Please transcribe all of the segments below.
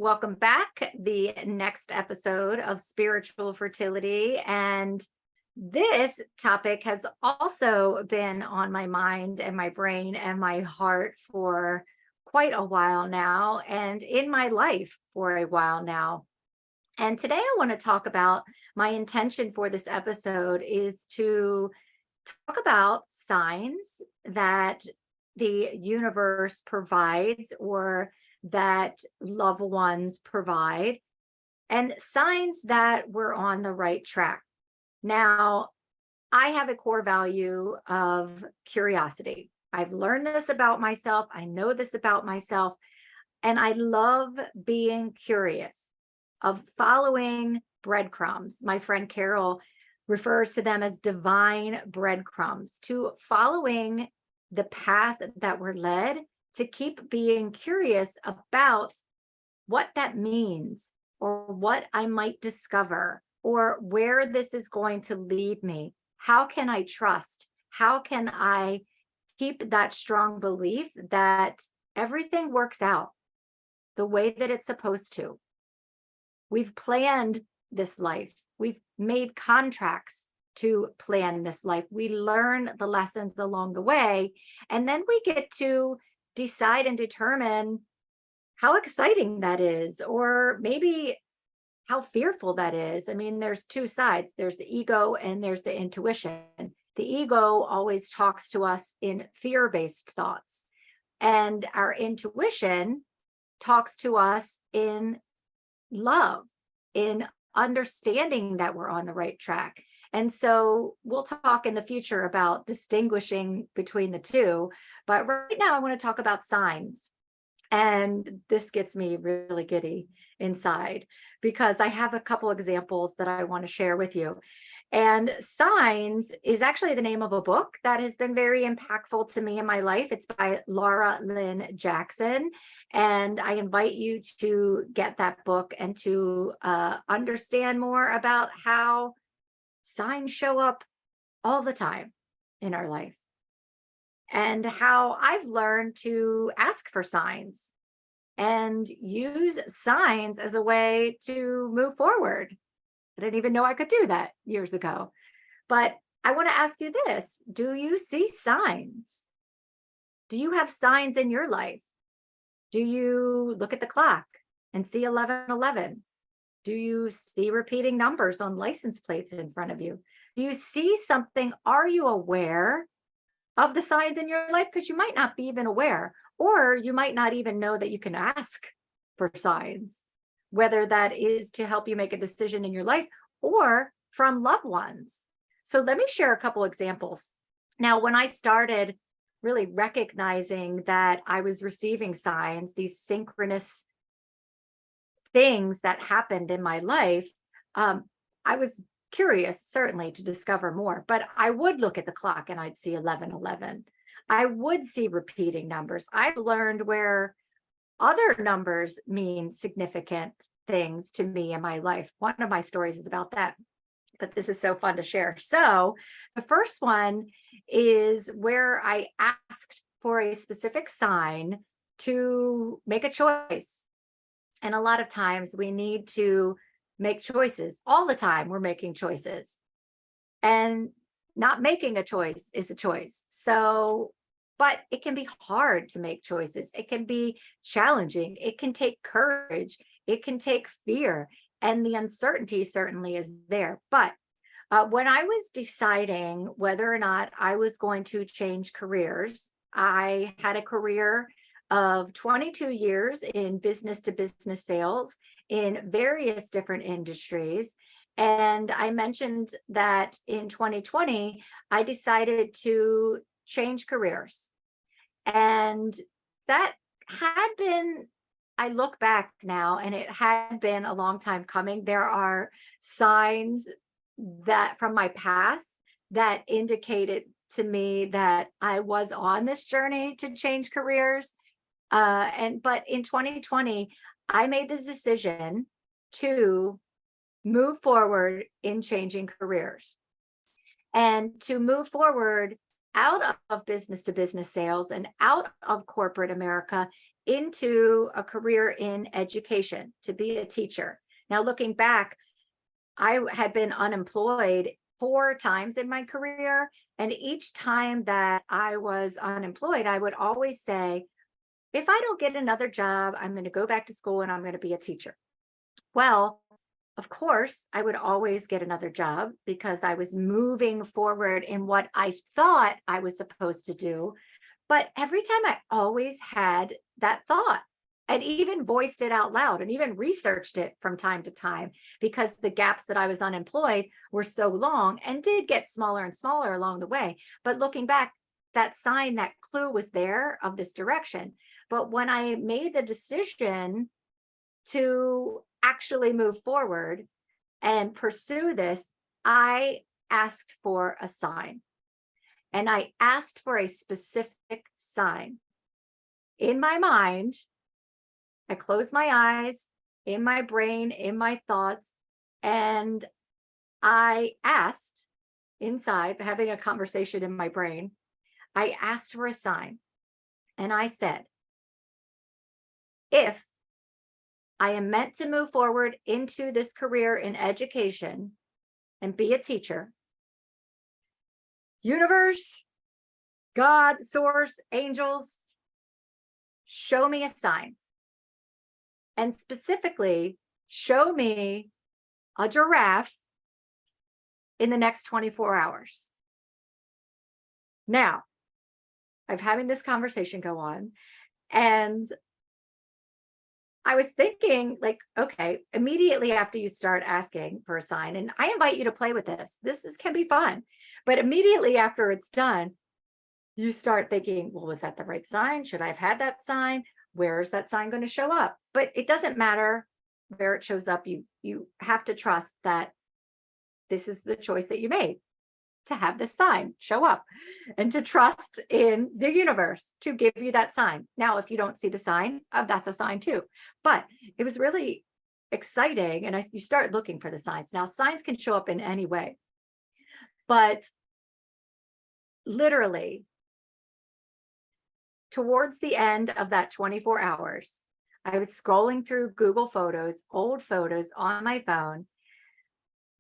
Welcome back. The next episode of Spiritual Fertility. And this topic has also been on my mind and my brain and my heart for quite a while now, and in my life for a while now. And today I want to talk about my intention for this episode is to talk about signs that the universe provides or that loved ones provide, and signs that we're on the right track. Now, I have a core value of curiosity. I've learned this about myself. I know this about myself, and I love being curious, of following breadcrumbs. My friend Carol refers to them as divine breadcrumbs, to following the path that we're led, to keep being curious about what that means or what I might discover or where this is going to lead me. How can I trust? How can I keep that strong belief that everything works out the way that it's supposed to? We've planned this life. We've made contracts to plan this life. We learn the lessons along the way, and then we get to decide and determine how exciting that is, or maybe how fearful that is. I mean, there's two sides. There's the ego and there's the intuition. The ego always talks to us in fear-based thoughts, and our intuition talks to us in love, in understanding that we're on the right track. And so we'll talk in the future about distinguishing between the two. But right now, I want to talk about signs. And this gets me really giddy inside because I have a couple examples that I want to share with you. And Signs is actually the name of a book that has been very impactful to me in my life. It's by Laura Lynn Jackson. And I invite you to get that book and to understand more about how signs show up all the time in our life, and how I've learned to ask for signs and use signs as a way to move forward. I didn't even know I could do that years ago. But I want to ask you this: do you see signs? Do you have signs in your life? Do you look at the clock and see 11:11? Do you see repeating numbers on license plates in front of you? Do you see something? Are you aware of the signs in your life? Because you might not be even aware, or you might not even know that you can ask for signs, whether that is to help you make a decision in your life or from loved ones. So let me share a couple examples. Now, when I started really recognizing that I was receiving signs, these synchronous things that happened in my life, I was curious, certainly, to discover more. But I would look at the clock and I'd see 11:11. I would see repeating numbers. I've learned where other numbers mean significant things to me in my life. One of my stories is about that, but this is so fun to share. So the first one is where I asked for a specific sign to make a choice. And a lot of times we need to make choices. All the time we're making choices. And not making a choice is a choice. So, but it can be hard to make choices. It can be challenging. It can take courage. It can take fear. And the uncertainty certainly is there. But when I was deciding whether or not I was going to change careers, I had a career of 22 years in business to business sales in various different industries. And I mentioned that in 2020, I decided to change careers. And that had been, I look back now, and it had been a long time coming. There are signs that from my past that indicated to me that I was on this journey to change careers. But in 2020, I made this decision to move forward in changing careers. And to move forward out of business to business sales and out of corporate America into a career in education to be a teacher. Now, looking back, I had been unemployed 4 times in my career. And each time that I was unemployed, I would always say, if I don't get another job, I'm going to go back to school and I'm going to be a teacher. Well, of course, I would always get another job because I was moving forward in what I thought I was supposed to do. But every time I always had that thought and even voiced it out loud and even researched it from time to time because the gaps that I was unemployed were so long and did get smaller and smaller along the way. But looking back, that sign, that clue was there of this direction. But when I made the decision to actually move forward and pursue this, I asked for a sign. And I asked for a specific sign. In my mind, I closed my eyes, in my brain, in my thoughts, and I asked inside, having a conversation in my brain, I asked for a sign. And I said, if I am meant to move forward into this career in education and be a teacher, universe, God, source, angels, show me a sign. And specifically, show me a giraffe in the next 24 hours. Now, I'm having this conversation go on, and I was thinking, like, okay, immediately after you start asking for a sign, and I invite you to play with this. Can be fun. But immediately after it's done, you start thinking, well, was that the right sign? Should I have had that sign? Where is that sign going to show up? But it doesn't matter where it shows up. You have to trust that this is the choice that you made, to have this sign show up and to trust in the universe to give you that sign. Now, if you don't see the sign, that's a sign too. But it was really exciting. And you start looking for the signs. Now, signs can show up in any way, but literally towards the end of that 24 hours, I was scrolling through Google Photos, old photos on my phone,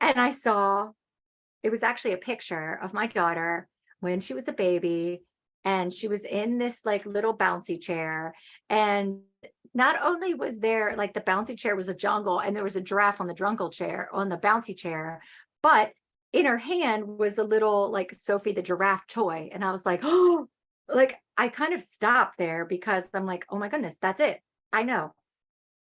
and I saw it was actually a picture of my daughter when she was a baby, and she was in this like little bouncy chair. And not only was there like the bouncy chair was a jungle and there was a giraffe on the bouncy chair, but in her hand was a little like Sophie the giraffe toy. And I was like, oh, like I kind of stopped there because I'm like, oh my goodness, that's it. I know.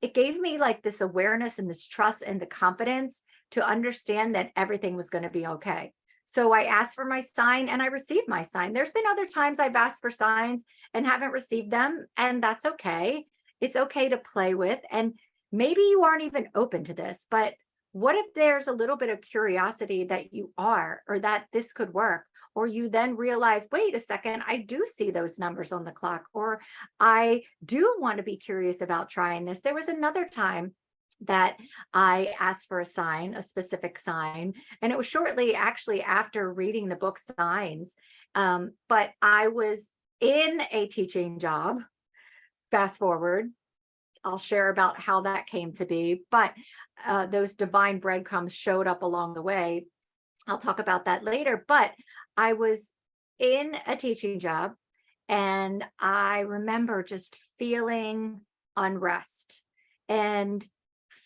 It gave me like this awareness and this trust and the confidence to understand that everything was going to be okay. So I asked for my sign and I received my sign. There's been other times I've asked for signs and haven't received them, and that's okay. It's okay to play with. And maybe you aren't even open to this, but what if there's a little bit of curiosity that you are, or that this could work? Or you then realize, wait a second, I do see those numbers on the clock, or I do want to be curious about trying this. There was another time that I asked for a sign, a specific sign, and it was shortly actually after reading the book Signs. But I was in a teaching job. Fast forward, I'll share about how that came to be, but those divine breadcrumbs showed up along the way. I'll talk about that later, but I was in a teaching job and I remember just feeling unrest and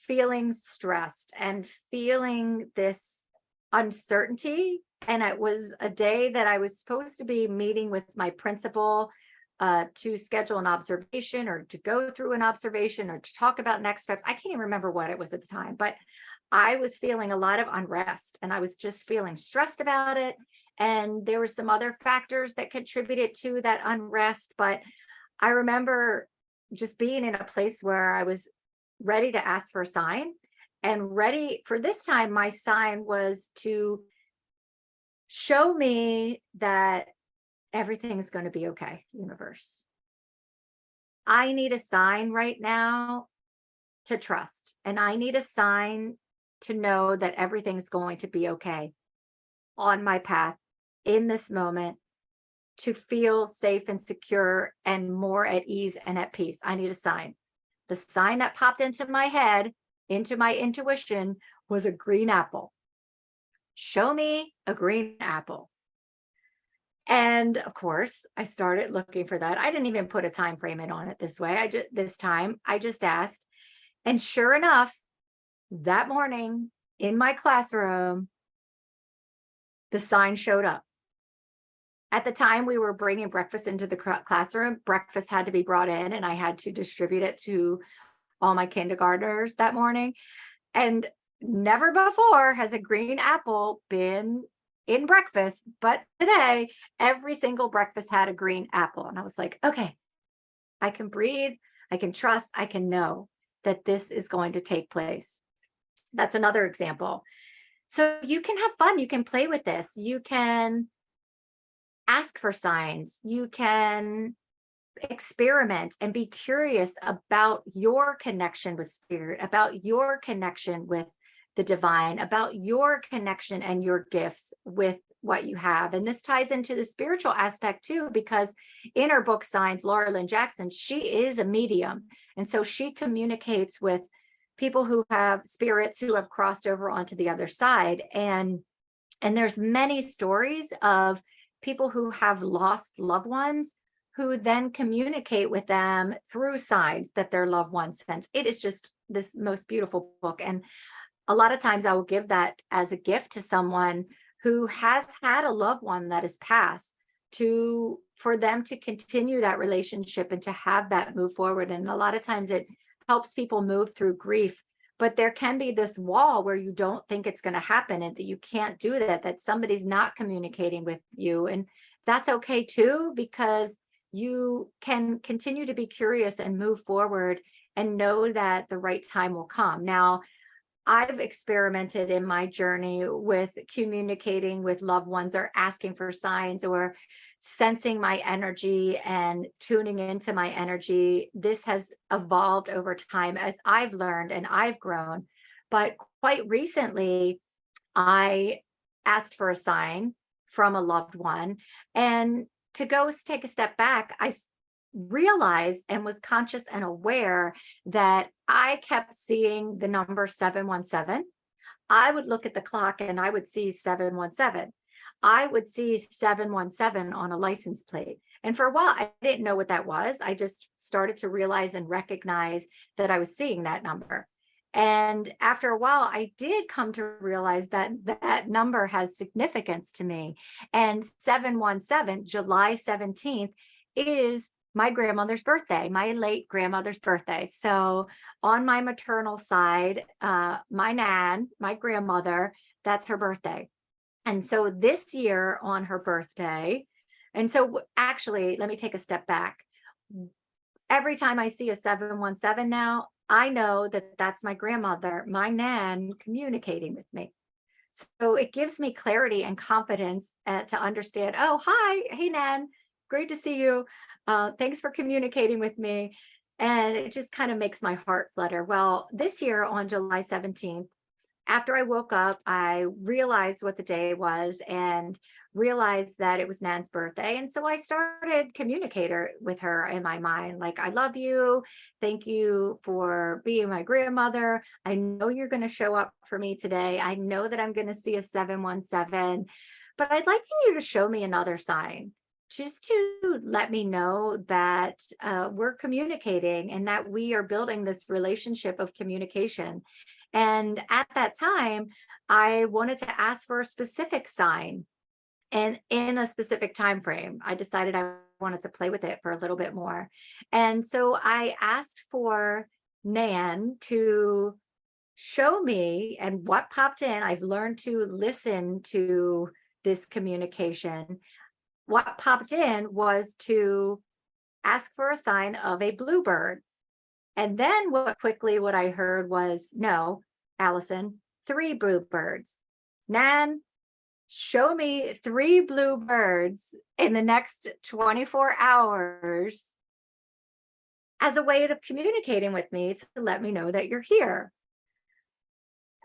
feeling stressed and feeling this uncertainty. And it was a day that I was supposed to be meeting with my principal to schedule an observation or to go through an observation or to talk about next steps. I can't even remember what it was at the time, but I was feeling a lot of unrest and I was just feeling stressed about it. And there were some other factors that contributed to that unrest. But I remember just being in a place where I was ready to ask for a sign, and ready for this time. My sign was to show me that everything's going to be okay, universe. I need a sign right now to trust, and I need a sign to know that everything's going to be okay on my path in this moment. to feel safe and secure and more at ease and at peace. I need a sign. The sign that popped into my head, into my intuition, was a green apple. Show me a green apple. And of course, I started looking for that. I didn't even put a time frame in on it this way. I just asked. And sure enough, that morning in my classroom, the sign showed up. At the time, we were bringing breakfast into the classroom. Breakfast had to be brought in, and I had to distribute it to all my kindergartners that morning. And never before has a green apple been in breakfast, but today, every single breakfast had a green apple. And I was like, okay, I can breathe, I can trust, I can know that this is going to take place. That's another example. So you can have fun, you can play with this, you can ask for signs, you can experiment and be curious about your connection with spirit, about your connection with the divine, about your connection and your gifts with what you have. And this ties into the spiritual aspect too, because in her book Signs, Laura Lynn Jackson, she is a medium. And so she communicates with people who have spirits who have crossed over onto the other side. And there's many stories of people who have lost loved ones who then communicate with them through signs that their loved ones sense. It is just this most beautiful book. And a lot of times I will give that as a gift to someone who has had a loved one that has passed, for them to continue that relationship and to have that move forward. And a lot of times it helps people move through grief, but there can be this wall where you don't think it's going to happen and that you can't do that somebody's not communicating with you. And that's okay too, because you can continue to be curious and move forward and know that the right time will come. Now, I've experimented in my journey with communicating with loved ones or asking for signs or sensing my energy and tuning into my energy. This has evolved over time as I've learned and I've grown. But quite recently, I asked for a sign from a loved one. And to go take a step back, I realized and was conscious and aware that I kept seeing the number 717. I would look at the clock and I would see 717. I would see 717 on a license plate. And for a while, I didn't know what that was. I just started to realize and recognize that I was seeing that number. And after a while, I did come to realize that that number has significance to me. And 717, July 17th, is my grandmother's birthday, my late grandmother's birthday. So on my maternal side, my nan, my grandmother, that's her birthday. And so this year on her birthday, and so actually, let me take a step back. Every time I see a 717 now, I know that that's my grandmother, my nan, communicating with me. So it gives me clarity and confidence to understand, oh, hi, hey, nan, great to see you. Thanks for communicating with me. And it just kind of makes my heart flutter. Well, this year on July 17th, after I woke up, I realized what the day was and realized that it was Nan's birthday. And so I started communicating with her in my mind, like, I love you. Thank you for being my grandmother. I know you're going to show up for me today. I know that I'm going to see a 717, but I'd like you to show me another sign, just to let me know that we're communicating and that we are building this relationship of communication. And at that time, I wanted to ask for a specific sign and in a specific time frame. I decided I wanted to play with it for a little bit more. And so I asked for Nan to show me, and what popped in, I've learned to listen to this communication. What popped in was to ask for a sign of a bluebird. And then what I heard was, no, Alison, 3 bluebirds. Nan, show me 3 bluebirds in the next 24 hours as a way of communicating with me to let me know that you're here.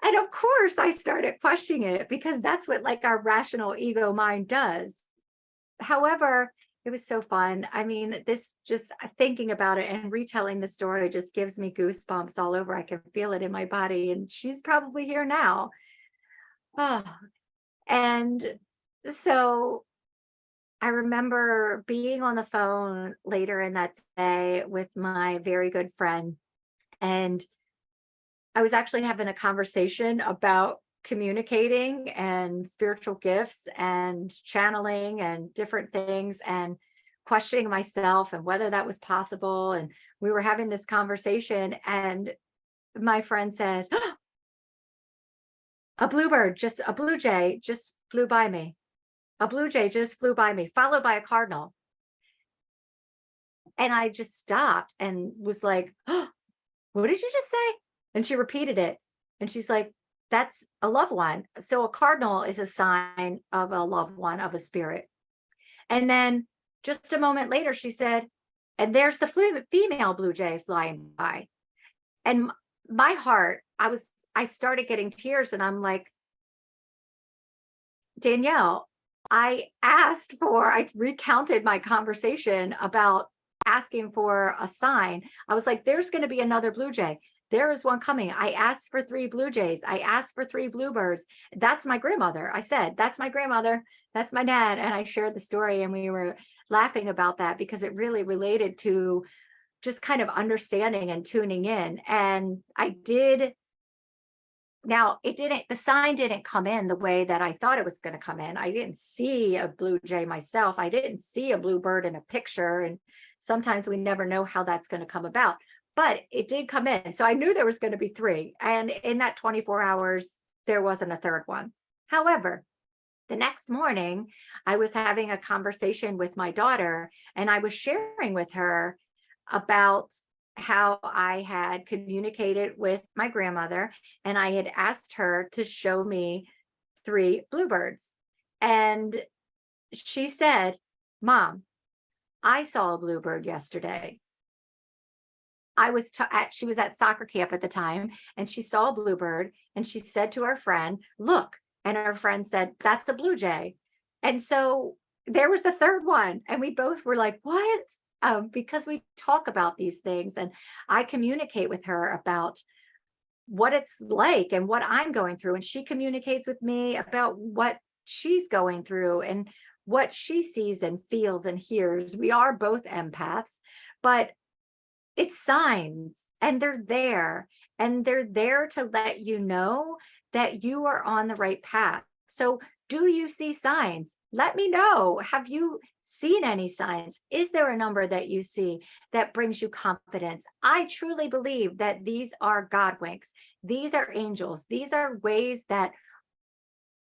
And of course, I started questioning it because that's what like our rational ego mind does. However, It was so fun. I mean, this just thinking about it and retelling the story just gives me goosebumps all over. I can feel it in my body, and she's probably here now. Oh, and so I remember being on the phone later in that day with my very good friend, and I was actually having a conversation about communicating and spiritual gifts and channeling and different things, and questioning myself and whether that was possible. And we were having this conversation, and my friend said, a bluebird, just a blue jay just flew by me. A blue jay just flew by me, followed by a cardinal. And I just stopped and was like, oh, what did you just say? And she repeated it. And she's like, that's a loved one. So a cardinal is a sign of a loved one, of a spirit. And then just a moment later, she said, and there's the female blue jay flying by. And my heart, I started getting tears, and I'm like, Danielle, I recounted my conversation about asking for a sign. I was like, there's going to be another blue jay. There is one coming. I asked for 3 blue jays. I asked for 3 bluebirds. That's my grandmother. I said, that's my grandmother. That's my dad. And I shared the story, and we were laughing about that because it really related to just kind of understanding and tuning in. And I did. Now, the sign didn't come in the way that I thought it was going to come in. I didn't see a blue jay myself. I didn't see a bluebird in a picture. And sometimes we never know how that's going to come about, but it did come in. So I knew there was going to be 3. And in that 24 hours, there wasn't a third one. However, the next morning, I was having a conversation with my daughter, and I was sharing with her about how I had communicated with my grandmother, and I had asked her to show me 3 bluebirds. And she said, Mom, I saw a bluebird yesterday. She was at soccer camp at the time, and she saw a bluebird, and she said to her friend, look, and her friend said, that's a blue jay. And so there was the third one, and we both were like, what? Because we talk about these things, and I communicate with her about what it's like and what I'm going through. And she communicates with me about what she's going through and what she sees and feels and hears. We are both empaths, but it's signs, and they're there, and they're there to let you know that you are on the right path. So do you see signs? Let me know. Have you seen any signs? Is there a number that you see that brings you confidence? I truly believe that these are God winks. These are angels. These are ways that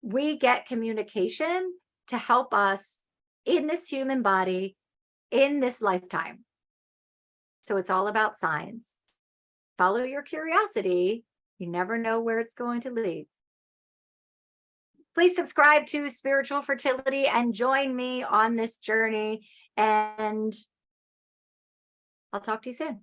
we get communication to help us in this human body, in this lifetime. So it's all about signs. Follow your curiosity. You never know where it's going to lead. Please subscribe to Spiritual Fertility and join me on this journey. And I'll talk to you soon.